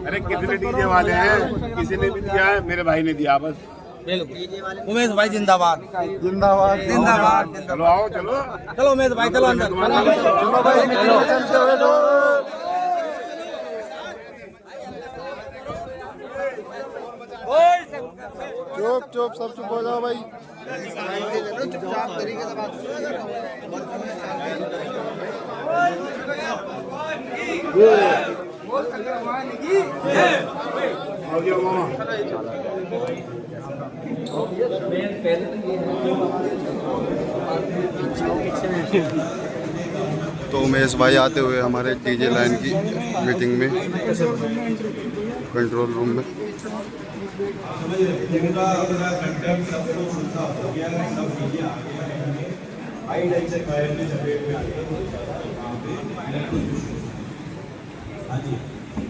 अरे कितने डीजे वाले हैं, किसी ने भी दिया है, मेरे भाई ने दिया बस। बिल्कुल उमेश भाई जिंदाबाद जिंदाबाद जिंदाबाद। चलो आओ, चलो चलो उमेश भाई चलो अंदर। चलो भाई चुप चुप सब चुप हो जाओ भाई। तो उमेश भाई आते हुए हमारे डीजे लाइन की मीटिंग में कंट्रोल रूम में।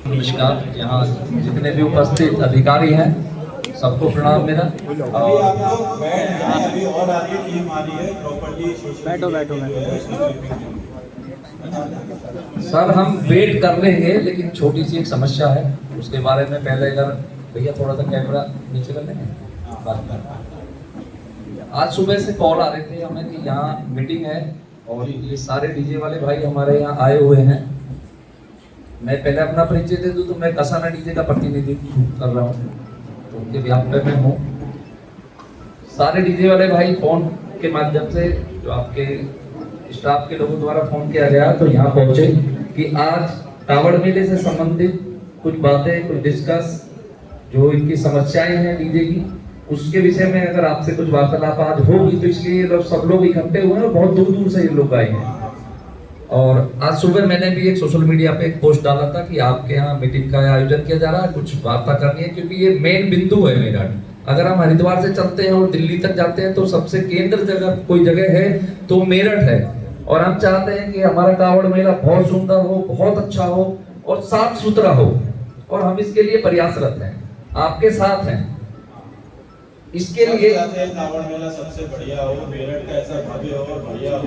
नमस्कार, यहाँ जितने भी उपस्थित अधिकारी हैं सबको प्रणाम मेरा। बैठो बैठो सर, हम वेट कर लेंगे लेकिन छोटी सी एक समस्या है, उसके बारे में पहले अगर भैया थोड़ा सा कैमरा नीचे कर लेंगे। आज सुबह से कॉल आ रहे थे हमें कि यहाँ मीटिंग है और ये सारे डीजे वाले भाई हमारे यहाँ आए हुए हैं। मैं पहले अपना परिचय दे दूं तो मैं कसाना डीजे का प्रतिनिधित्व कर रहा हूँ, तो उनके व्यापार में हूँ। सारे डीजे वाले भाई फोन के माध्यम से जो आपके स्टाफ के लोगों द्वारा फोन किया गया तो यहाँ पहुंचे कि आज कावड़ मेले से संबंधित कुछ बातें, कुछ डिस्कस जो इनकी समस्याएं हैं डीजे की, उसके विषय में अगर आपसे कुछ वार्तालाप आज होगी तो इसलिए लोग सब लोग इकट्ठे हुए हैं और बहुत दूर दूर से ये लोग आए हैं। और आज सुबह मैंने भी एक सोशल मीडिया पे एक पोस्ट डाला था कि आपके यहाँ मीटिंग का आयोजन किया जा रहा है, कुछ वार्ता करनी है, क्योंकि ये मेन बिंदु है मेरठ। अगर हम हरिद्वार से चलते हैं और दिल्ली तक जाते हैं तो सबसे केंद्र जगह कोई जगह है तो मेरठ है, और हम चाहते हैं कि हमारा कावड़ मेला बहुत सुंदर हो, बहुत अच्छा हो और साफ सुथरा हो, और हम इसके लिए प्रयासरत हैं, आपके साथ हैं। इसके लिए कावड़ मेला सबसे बढ़िया हो, मेरठ का ऐसा भव्य हो, बढ़िया हो,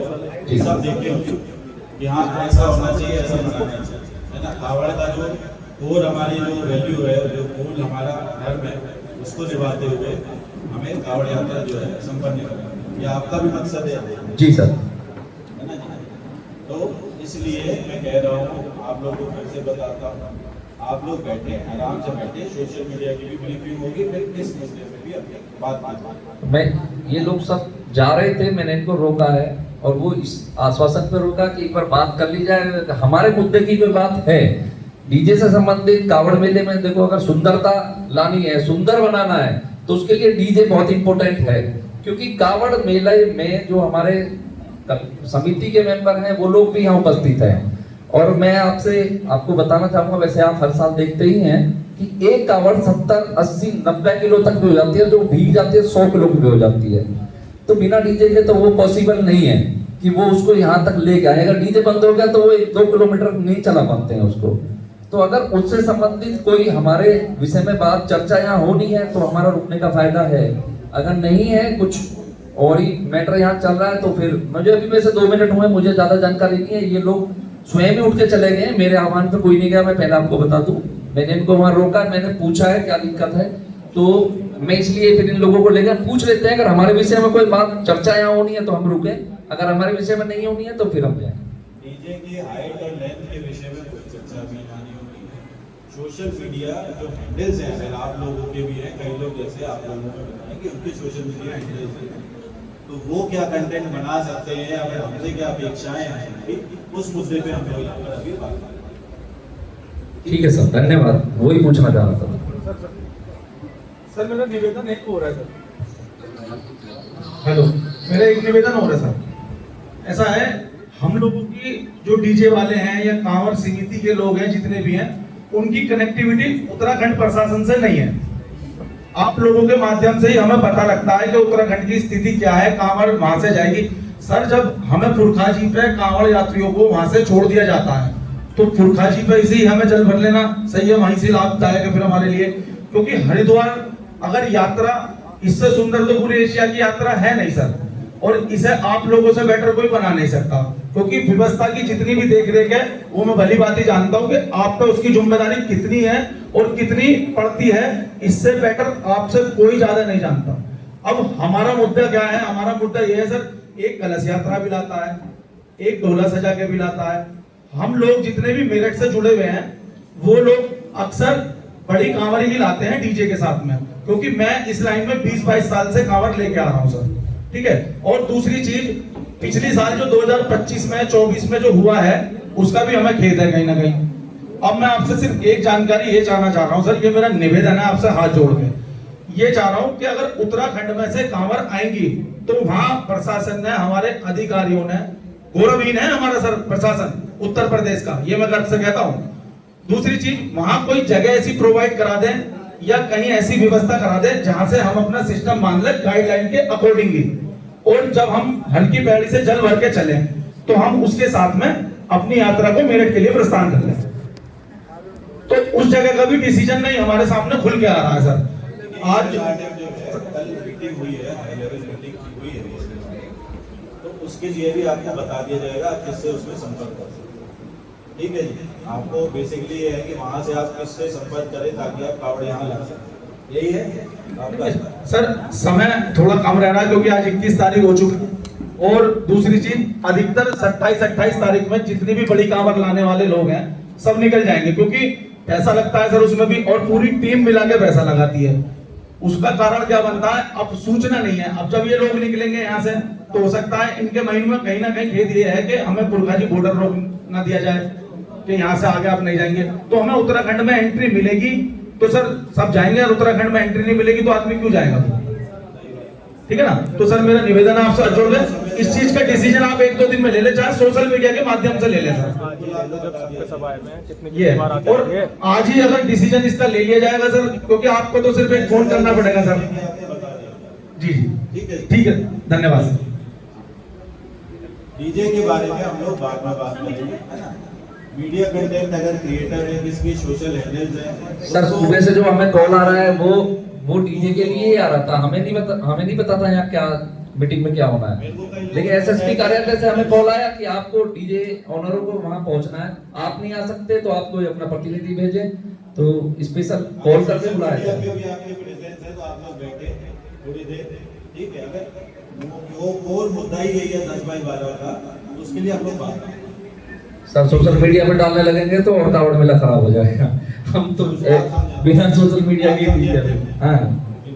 ये सब देखे यहाँ ऐसा होना चाहिए, ऐसा होना चाहिए, है ना। कावड़ का जो और हमारी जो वैल्यू है, जो मूल हमारा धर्म है, उसको निभाते हुए हमें कावड़ यात्रा जो है संपन्न करना, ये आपका भी मकसद है। जी सर, है ना जी। तो इसलिए मैं कह रहा हूँ, आप लोगों को फिर से बताता हूँ, आप लोग बैठे आराम से बैठे, सोशल मीडिया की भी ब्रीफिंग होगी, फिर इस मुद्दे पे भी अपनी बात। मैं ये लोग सब जा रहे थे, मैंने इनको रोका है और वो इस आश्वासन पर रोका कि एक बार बात कर ली जाए। हमारे मुद्दे की कोई बात है डीजे से संबंधित, कावड़ मेले में देखो अगर सुंदरता लानी है, सुंदर बनाना है तो उसके लिए डीजे बहुत इंपॉर्टेंट है, क्योंकि कावड़ मेले में जो हमारे समिति के मेंबर हैं वो लोग भी यहाँ उपस्थित हैं। और मैं आपको बताना चाहूंगा, वैसे आप हर साल देखते ही हैं कि एक कावड़ 70, 80, 90 किलो तक भी हो जाती है, जो भीग जाती है 100 किलो की भी हो जाती है। तो बिना डीजे के तो वो पॉसिबल नहीं है कि वो उसको यहाँ तक लेके आए। अगर डीजे बंद हो गया तो वो 1-2 किलोमीटर नहीं चला पाते हैं उसको। तो अगर उससे संबंधित कोई हमारे विषय में बात चर्चा यहाँ होनी है तो हमारा रुकने का फायदा है, अगर नहीं है कुछ और ही मैटर यहाँ चल रहा है तो फिर मुझे अभी वैसे 2 मिनट हुए, मुझे ज्यादा जानकारी नहीं है। ये लोग स्वयं ही उठ के चले गए, मेरे आह्वान पे कोई नहीं गया। मैं पहले आपको बता दूं, मैंने इनको वहां रोका, मैंने पूछा है क्या दिक्कत है, तो मैं इसलिए फिर इन लोगों को लेकर पूछ लेते हैं। अगर हमारे विषय में कोई बात चर्चा यहाँ होनी है तो हम रुके, अगर हमारे विषय में नहीं होनी है तो फिर हम जाए। डीजे की हाइट और लेंथ के विषय में कोई चर्चा भी नहीं होनी है। सोशल मीडिया जो हैंडल्स हैं, अगर आप लोगों के भी हैं, कई लोग जैसे आप लोगों को बताएं कि उनके सोशल मीडिया हैंडल्स हैं, तो वो क्या कंटेंट बना सकते हैं, अगर हमसे क्या अपेक्षाएं हैं, उस मुद्दे पे हम लोग यहाँ पर अभी बात करेंगे। ठीक है सर, धन्यवाद, वही पूछना चाह रहा था। सर मेरा निवेदन एक हो रहा है सर। हेलो, मेरा एक निवेदन हो रहा है सर। ऐसा है, हम लोगों की जो डीजे वाले हैं या कांवड़ समिति के लोग हैं जितने भी हैं, उनकी कनेक्टिविटी उत्तराखंड प्रशासन से नहीं है। आप लोगों के माध्यम से ही हमें पता लगता है कि उत्तराखंड की स्थिति क्या है, कांवड़ वहां से जाएगी। सर जब हमें फुरखाजी पे कांवड़ यात्रियों को वहां से छोड़ दिया जाता है तो फुरखाजी पे इसी हमें जल भर लेना सही है, वहीं से लाभदायक है फिर हमारे लिए। क्योंकि हरिद्वार अगर यात्रा इससे सुंदर तो पूरी एशिया की यात्रा है नहीं सर। और इसे आप लोगों से बेटर कोई बना नहीं सकता, क्योंकि व्यवस्था की जितनी भी देख रेख है वो मैं भली बात ही जानता हूँ कि आप पे उसकी जिम्मेदारी कितनी है और कितनी पड़ती है, इससे बेटर आपसे कोई ज्यादा नहीं जानता। अब हमारा मुद्दा क्या है? हमारा मुद्दा ये है सर, एक कलश यात्रा भी लाता है, एक ढोला सजा के भी लाता है। हम लोग जितने भी मेरठ से जुड़े हुए हैं वो लोग अक्सर बड़ी कांवर ही लाते हैं डीजे के साथ में, क्योंकि मैं इस लाइन में 20-22 साल से कांवर लेके आ रहा हूं सर, ठीक है। और दूसरी चीज, पिछली साल जो 2025 में 24 में जो हुआ है उसका भी हमें खेद है कहीं ना कहीं। अब मैं आपसे सिर्फ एक जानकारी ये जानना चाह रहा हूं सर, ये मेरा निवेदन है आपसे हाथ जोड़ के, ये चाह रहा हूं कि अगर उत्तराखंड में से कांवर आएंगी तो वहां प्रशासन ने, हमारे अधिकारियों ने, गौरवहीन है हमारा सर प्रशासन उत्तर प्रदेश का, ये मैं गर्व से कहता हूं। दूसरी चीज, वहां कोई जगह ऐसी प्रोवाइड करा दें या कहीं ऐसी व्यवस्था करा दें जहां से हम अपना सिस्टम मान ले गाइडलाइन के अकॉर्डिंगली, और जब हम हल्की पैड़ी से जल भर के चले तो हम उसके साथ में अपनी यात्रा को मेरठ के लिए प्रस्थान कर लें। तो उस जगह का भी डिसीजन नहीं हमारे सामने खुल के आ रहा है सर। आज कल मीटिंग हुई है, हाई लेवल मीटिंग हुई है, तो उसके लिए भी आपको बता दिया जाएगा आप किससे उसमें संपर्क कर सकते हैं, ठीक है जी। आपको बेसिकली ये है कि वहां से आप किससे संपर्क करें ताकि आप कावड़ यहाँ ला सकें, यही है आपका सर। समय थोड़ा कम रह रहा है क्योंकि आज 21 तारीख हो चुकी है, और दूसरी चीज, अधिकतर 27-28 तारीख में जितनी भी बड़ी कांवर लाने वाले लोग हैं सब निकल जाएंगे, क्योंकि पैसा लगता है सर उसमें भी, और पूरी टीम मिला के पैसा लगाती है। उसका कारण क्या बनता है? अब सूचना नहीं है। अब जब ये लोग निकलेंगे यहाँ से तो हो सकता है इनके माइंड में कहीं ना कहीं खेद ये है कि हमें पुरखाजी बॉर्डर रोक ना दिया जाए कि यहाँ से आगे आप नहीं जाएंगे, तो हमें उत्तराखंड में एंट्री मिलेगी तो सर सब जाएंगे, और उत्तराखंड में एंट्री नहीं मिलेगी तो आदमी क्यों जाएगा? ठीक है ना। तो सर मेरा निवेदन है आपसे जोड़ दे, इस चीज का डिसीजन आप 1-2 दिन में ले ले, चाहे सोशल मीडिया के माध्यम से ले ले सर। ये और आज ही अगर डिसीजन इसका ले लिया जाएगा सर, क्योंकि आपको तो सिर्फ एक फोन करना पड़ेगा सर। जी जी ठीक है, धन्यवाद सर। डीजे के बारे में हम लोग बाद में बात करेंगे, है ना। मीडिया कंटेंट अगर क्रिएटर है, किसकी सोशल हैंडल्स है सर, सुबह से जो हमें कॉल आ रहा है वो डीजे के लिए ही आ रहा था, हमें नहीं पता था यहाँ क्या मीटिंग में क्या होना है। लेकिन एसएसपी कार्यालय से हमें कॉल आया कि आपको डीजे ऑनरों को वहां पहुंचना है, आप नहीं आ सकते तो आप कोई अपना प्रतिनिधि भेजें, तो स्पेशल कॉल करके बुलाया। आपके प्रेजेंस है तो आप लोग बैठे थोड़ी देर, ठीक है। अगर वो और मुद्दा ही यही है 10/12 का, उसके लिए हम लोग बात करें। सर सोशल मीडिया पे डालने लगेंगे तो और कावड़ मेला खराब हो जाएगा। हम तो बिना सोशल मीडिया के ही हाँ,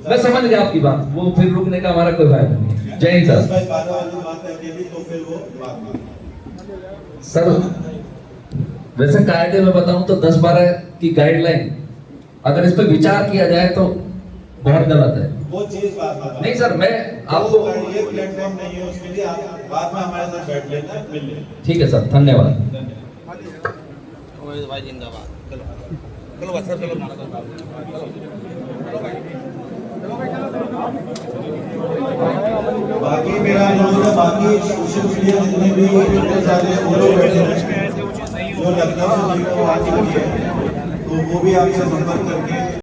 मैं समझ गया आपकी बात, वो फिर रुकने का हमारा कोई फायदा नहीं। जय हिंद सर। 10/12 वाली बात करके भी तो फिर वो बात सर वैसे कायदे में बताऊं तो 10-12 की गाइडलाइन अगर इस पे विचार किया जाए तो बहुत गलत है। वो चीज बात नहीं सर, मैं आपको ये प्लेटफॉर्म नहीं है उसके लिए, आप बाद में हमारे साथ बैठ लेना, मिल लेना। ठीक है सर, धन्यवाद। उमेश भाई जिंदाबाद। चलो बस सर, चलो बाकी मेरा अनुरोध है, बाकी सोशल मीडिया जितने भी वो लोग बैठे हैं जो लखनऊ से जिनको आज है तो वो भी आपसे संपर्क करके